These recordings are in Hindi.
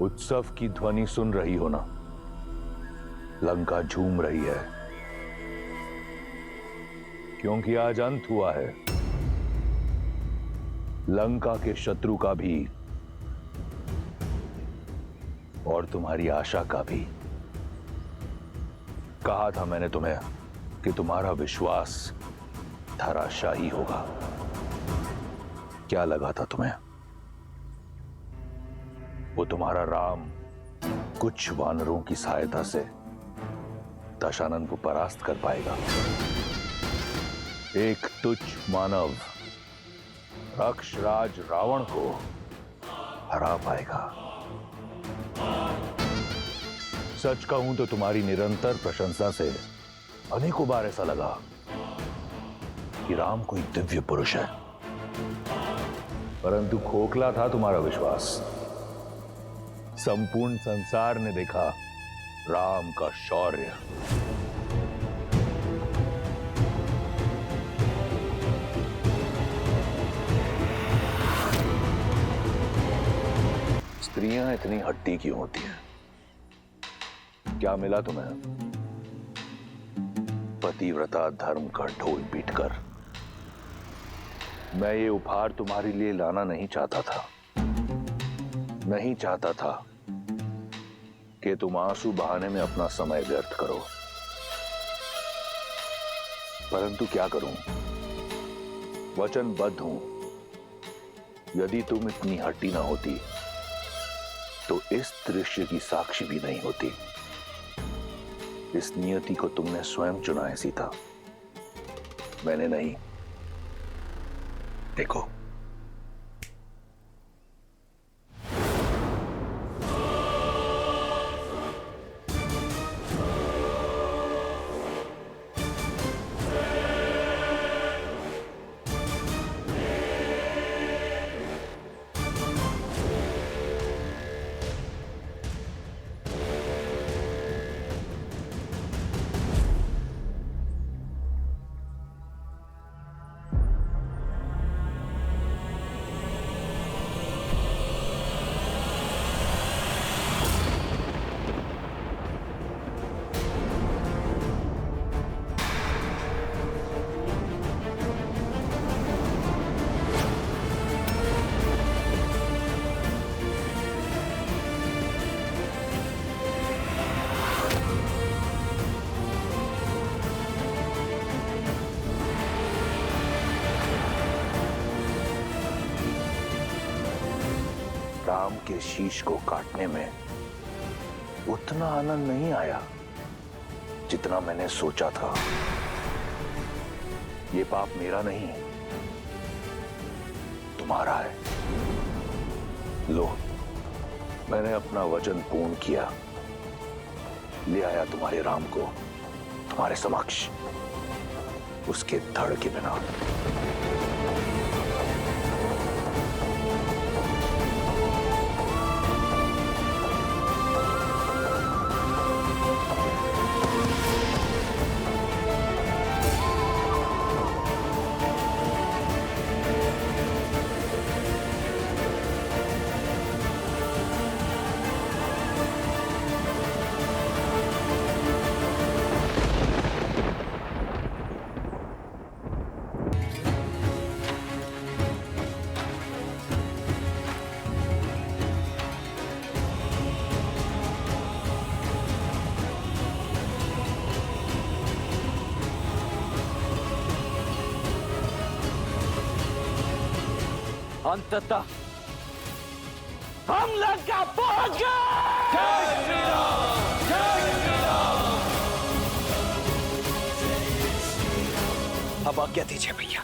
उत्सव की ध्वनि सुन रही हो ना? लंका झूम रही है क्योंकि आज अंत हुआ है लंका के शत्रु का भी और तुम्हारी आशा का भी। कहा था मैंने तुम्हें कि तुम्हारा विश्वास धराशायी होगा। क्या लगा था तुम्हें वो तुम्हारा राम कुछ वानरों की सहायता से दशानन को परास्त कर पाएगा? एक तुच्छ मानव राक्षराज रावण को हरा पाएगा? सच कहूं तो तुम्हारी निरंतर प्रशंसा से अनेकों बार ऐसा लगा कि राम कोई दिव्य पुरुष है, परंतु खोखला था तुम्हारा विश्वास। संपूर्ण संसार ने देखा राम का शौर्य। स्त्रियां इतनी हट्टी क्यों होती हैं? क्या मिला तुम्हें पतिव्रता धर्म का ढोल पीटकर? मैं ये उपहार तुम्हारे लिए लाना नहीं चाहता था। नहीं चाहता था कि तुम आंसू बहाने में अपना समय व्यर्थ करो, परंतु क्या करूं, वचनबद्ध हूं। यदि तुम इतनी हट्टी ना होती तो इस दृश्य की साक्षी भी नहीं होती। इस नियति को तुमने स्वयं चुना है सीता, मैंने नहीं। देखो, राम के शीश को काटने में उतना आनंद नहीं आया जितना मैंने सोचा था। ये पाप मेरा नहीं, तुम्हारा है। लो, मैंने अपना वचन पूर्ण किया, ले आया तुम्हारे राम को तुम्हारे समक्ष, उसके धड़ के बिना। अंततः हम लंका पहुंच गए। जय श्री राम, जय श्री राम। अब आज्ञा दीजिए भैया,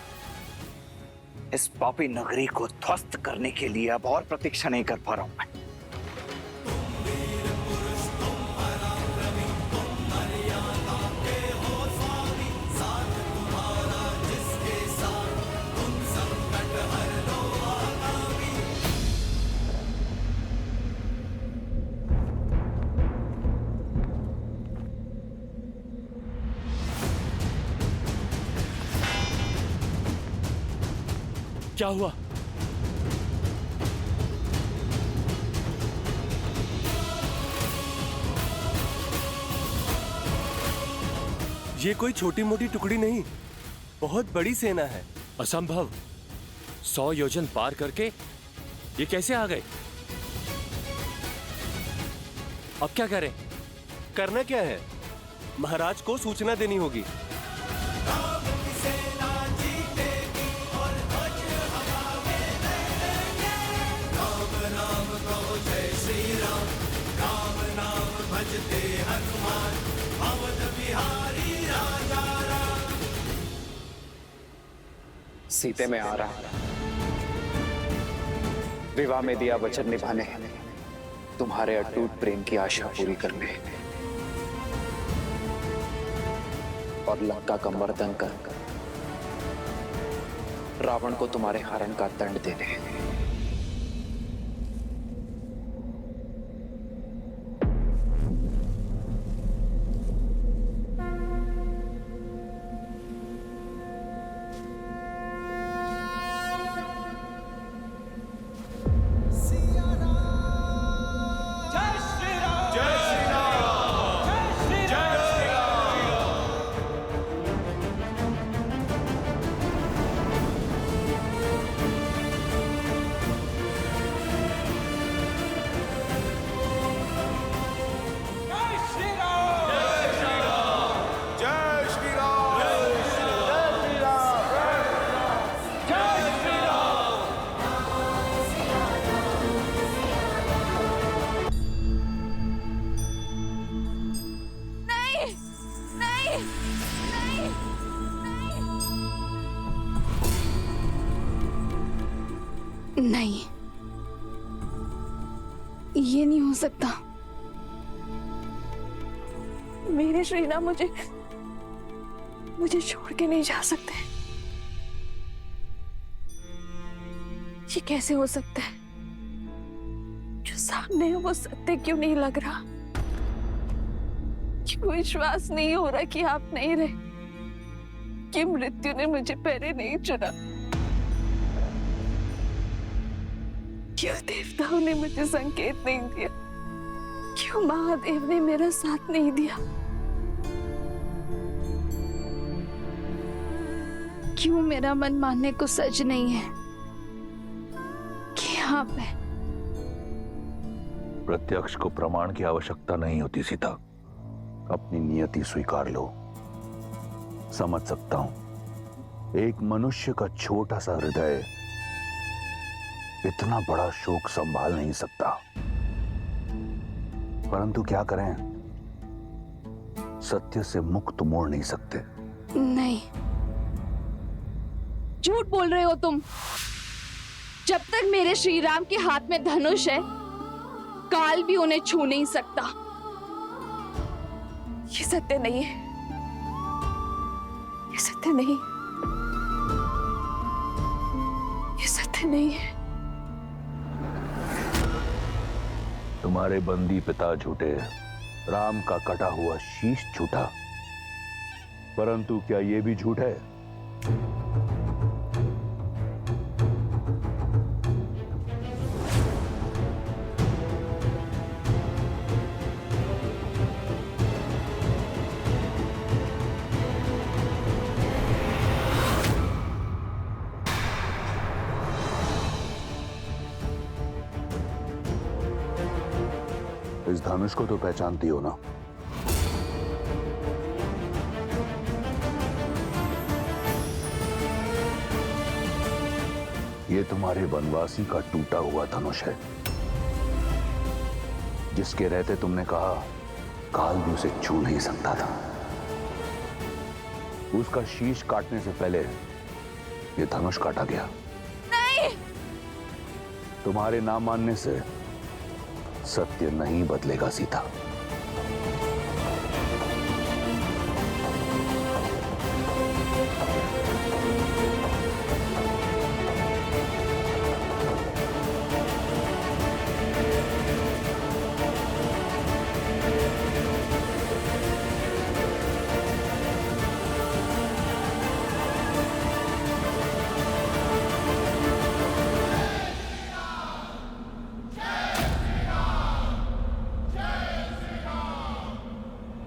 इस पापी नगरी को ध्वस्त करने के लिए अब और प्रतीक्षा नहीं कर पा रहा हूं मैं। क्या हुआ? ये कोई छोटी मोटी टुकड़ी नहीं, बहुत बड़ी सेना है। असंभव। 100 योजन पार करके ये कैसे आ गए? अब क्या करें? करना क्या है? महाराज को सूचना देनी होगी। सीते में आ रहा, विवाह में दिया वचन निभाने, तुम्हारे अटूट प्रेम की आशा पूरी करने और लंका का मर्दन कर रावण को तुम्हारे हरण का दंड देने। नहीं, ये नहीं हो सकता। मेरे श्रीराम मुझे छोड़ के नहीं जा सकते। ये कैसे हो सकता है? जो सामने है वो सत्य क्यों नहीं लग रहा? क्यों विश्वास नहीं हो रहा कि आप नहीं रहे, कि मृत्यु ने मुझे पहले नहीं चुना? क्यों देवताओं ने मुझे संकेत नहीं दिया? क्यों महादेव ने मेरा साथ नहीं दिया? क्यों मेरा मन मानने को सच नहीं है कि आप हैं? प्रत्यक्ष को प्रमाण की आवश्यकता नहीं होती सीता। अपनी नियति स्वीकार लो। समझ सकता हूं, एक मनुष्य का छोटा सा हृदय इतना बड़ा शोक संभाल नहीं सकता, परंतु क्या करें, सत्य से मुक्त मोड़ नहीं सकते। नहीं, झूठ बोल रहे हो तुम। जब तक मेरे श्री राम के हाथ में धनुष है, काल भी उन्हें छू नहीं सकता। ये सत्य नहीं है, ये सत्य नहीं, ये सत्य नहीं है। तुम्हारे बंदी पिता झूठे, राम का कटा हुआ शीश झूठा, परंतु क्या यह भी झूठ है? इस धनुष को तो पहचानती हो ना? ये तुम्हारे वनवासी का टूटा हुआ धनुष है, जिसके रहते तुमने कहा काल भी उसे छू नहीं सकता था। उसका शीश काटने से पहले ये धनुष काटा गया। नहीं! तुम्हारे ना मानने से सत्य नहीं बदलेगा सीता।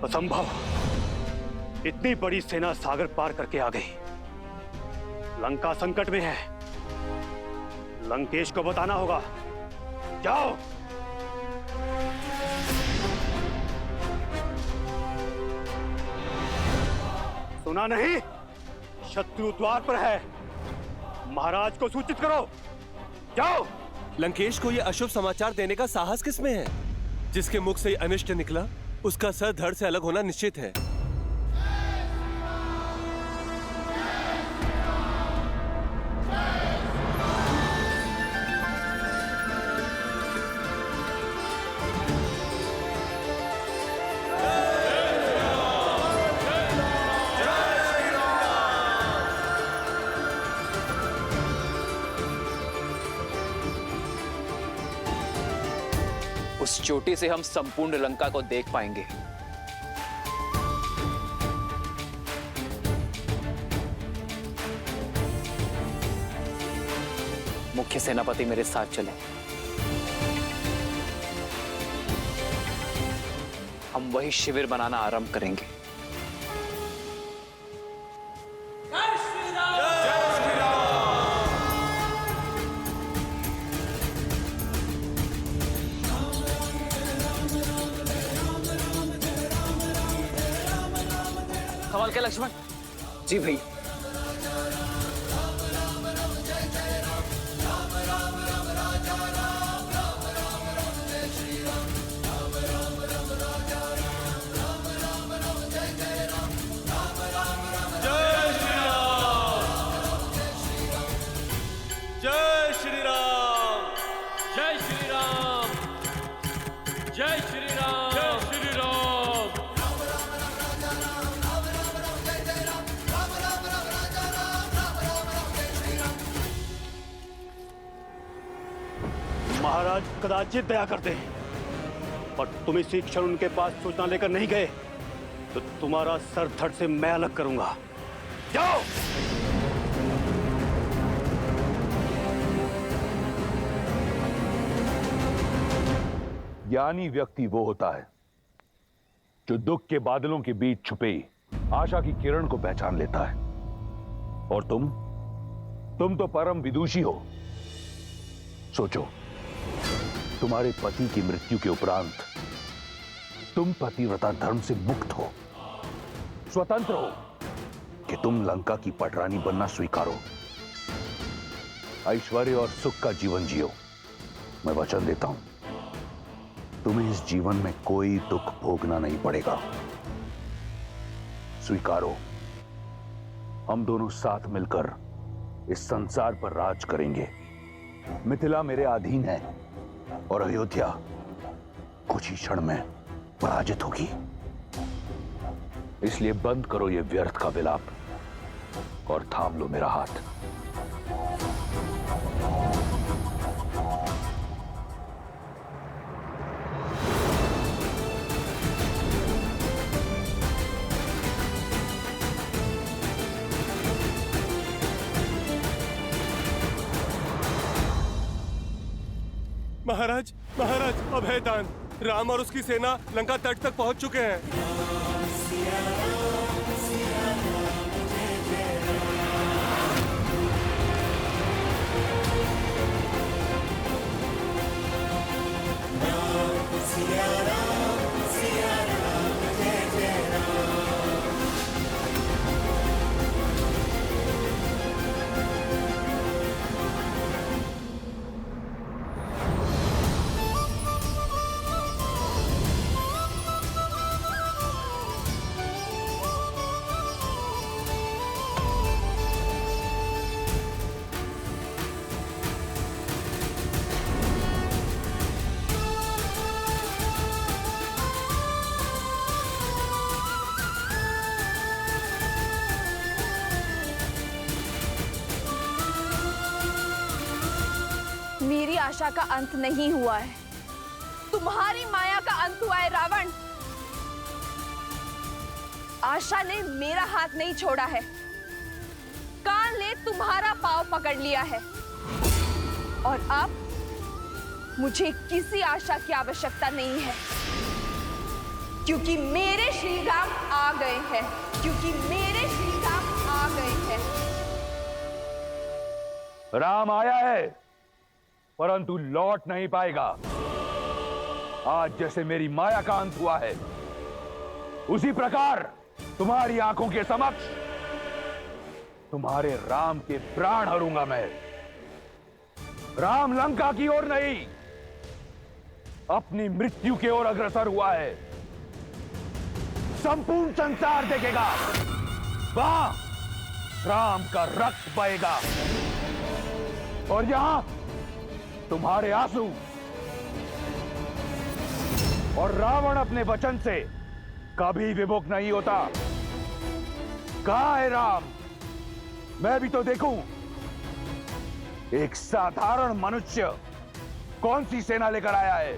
असंभव। इतनी बड़ी सेना सागर पार करके आ गई। लंका संकट में है। लंकेश को बताना होगा। जाओ। सुना नहीं? शत्रु द्वार पर है। महाराज को सूचित करो। जाओ। लंकेश को यह अशुभ समाचार देने का साहस किसमें है? जिसके मुख से अनिष्ट निकला, उसका सर धड़ से अलग होना निश्चित है। उस चोटी से हम संपूर्ण लंका को देख पाएंगे। मुख्य सेनापति मेरे साथ चले। हम वही शिविर बनाना आरंभ करेंगे। सवाल क्या लक्ष्मण? जी भाई। जय श्री राम, जय श्री राम, जय श्री राम, जय श्री राम। महाराज कदाचित दया करते हैं, पर तुम इसी क्षण उनके पास सूचना लेकर नहीं गए तो तुम्हारा सर धड़ से मैं अलग करूंगा। जाओ। ज्ञानी व्यक्ति वो होता है जो दुख के बादलों के बीच छुपे आशा की किरण को पहचान लेता है। और तुम तो परम विदुषी हो। सोचो, तुम्हारे पति की मृत्यु के उपरांत तुम पतिव्रता धर्म से मुक्त हो, स्वतंत्र हो कि तुम लंका की पटरानी बनना स्वीकारो, ऐश्वर्य और सुख का जीवन जियो। मैं वचन देता हूं, तुम्हें इस जीवन में कोई दुख भोगना नहीं पड़ेगा। स्वीकारो, हम दोनों साथ मिलकर इस संसार पर राज करेंगे। मिथिला मेरे अधीन है और अयोध्या कुछ ही क्षण में पराजित होगी। इसलिए बंद करो ये व्यर्थ का विलाप और थाम लो मेरा हाथ। महाराज, महाराज, अभयदान। राम और उसकी सेना लंका तट तक पहुंच चुके हैं। मेरी आशा का अंत नहीं हुआ है, तुम्हारी माया का अंत हुआ है रावण। आशा ने मेरा हाथ नहीं छोड़ा है, काल ने तुम्हारा पांव पकड़ लिया है। और अब मुझे किसी आशा की आवश्यकता नहीं है, क्योंकि मेरे श्री राम आ गए हैं। क्योंकि मेरे श्री राम आ गए हैं। राम आया है, परंतु लौट नहीं पाएगा। आज जैसे मेरी माया का अंत हुआ है, उसी प्रकार तुम्हारी आंखों के समक्ष तुम्हारे राम के प्राण हरूंगा मैं। राम लंका की ओर नहीं, अपनी मृत्यु की ओर अग्रसर हुआ है। संपूर्ण संसार देखेगा, वहां राम का रक्त बहेगा, और यहां तुम्हारे आंसू। और रावण अपने वचन से कभी विमुख नहीं होता। कहां है राम? मैं भी तो देखूं। एक साधारण मनुष्य कौन सी सेना लेकर आया है?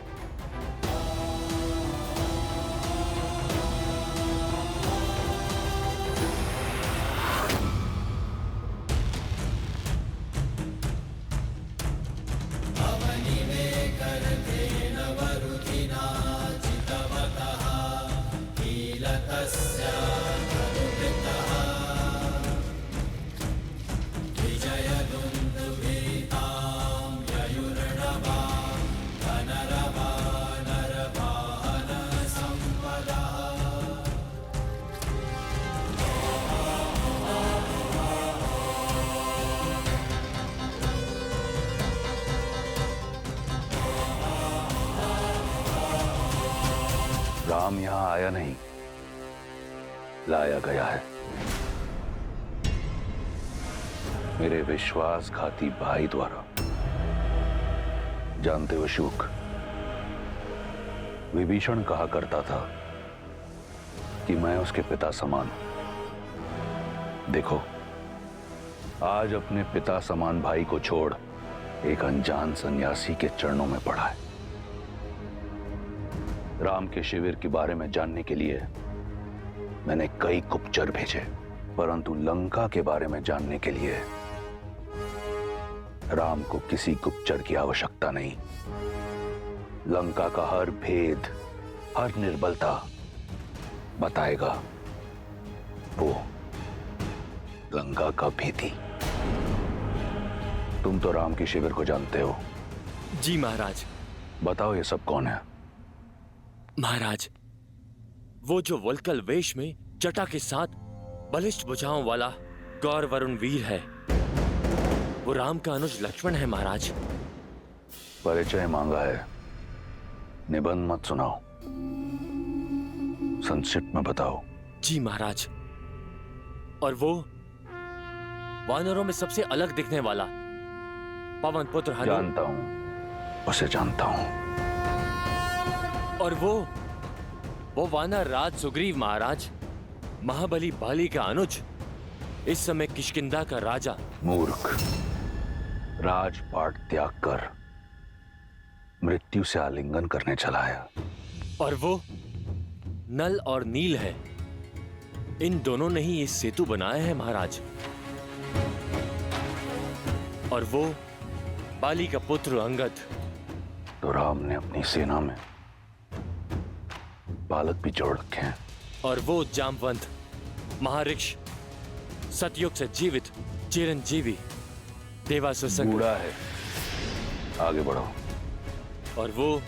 राम यहां आया नहीं, लाया गया है। मेरे विश्वासघाती भाई द्वारा। जानते हो शुक, विभीषण कहा करता था कि मैं उसके पिता समान हूं। देखो, आज अपने पिता समान भाई को छोड़ एक अनजान सन्यासी के चरणों में पड़ा है। राम के शिविर के बारे में जानने के लिए मैंने कई गुप्तचर भेजे, परंतु लंका के बारे में जानने के लिए राम को किसी गुप्तचर की आवश्यकता नहीं। लंका का हर भेद, हर निर्बलता बताएगा वो लंका का भेदी। तुम तो राम के शिविर को जानते हो। जी महाराज। बताओ ये सब कौन है? महाराज, वो जो वल्कल वेश में जटा के साथ बलिष्ठ भुजाओं वाला गौर वरुण वीर है, वो राम का अनुज लक्ष्मण है महाराज। परिचय मांगा है, निबंध मत सुनाओ, संक्षिप्त में बताओ। जी महाराज। और वो वानरों में सबसे अलग दिखने वाला पवन पुत्र हनुमान। जानता हूं, उसे जानता हूं। और वो वानर राज सुग्रीव महाराज, महाबली बाली का अनुज, इस समय किष्किंधा का राजा। मूर्ख, राजपाट त्याग कर मृत्यु से आलिंगन करने चला है। और वो नल और नील है। इन दोनों ने ही ये सेतु बनाया है महाराज। और वो बाली का पुत्र अंगद। तो राम ने अपनी सेना में बालक भी जोड़ रखे हैं। और वो जामवंत महाऋष, सतयुग से जीवित चिरंजीवी देवासुर संग। बूढ़ा है, आगे बढ़ो। और वो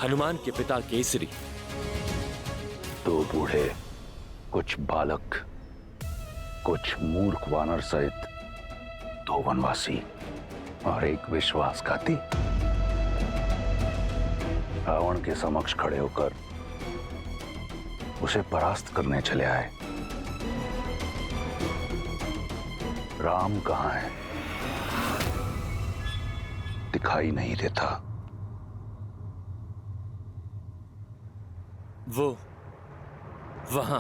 हनुमान के पिता केसरी। दो बूढ़े, कुछ बालक, कुछ मूर्ख वानर सहित दो वनवासी और एक विश्वासघाती रावण के समक्ष खड़े होकर उसे परास्त करने चले आए। राम कहां है? दिखाई नहीं देता। वो वहां।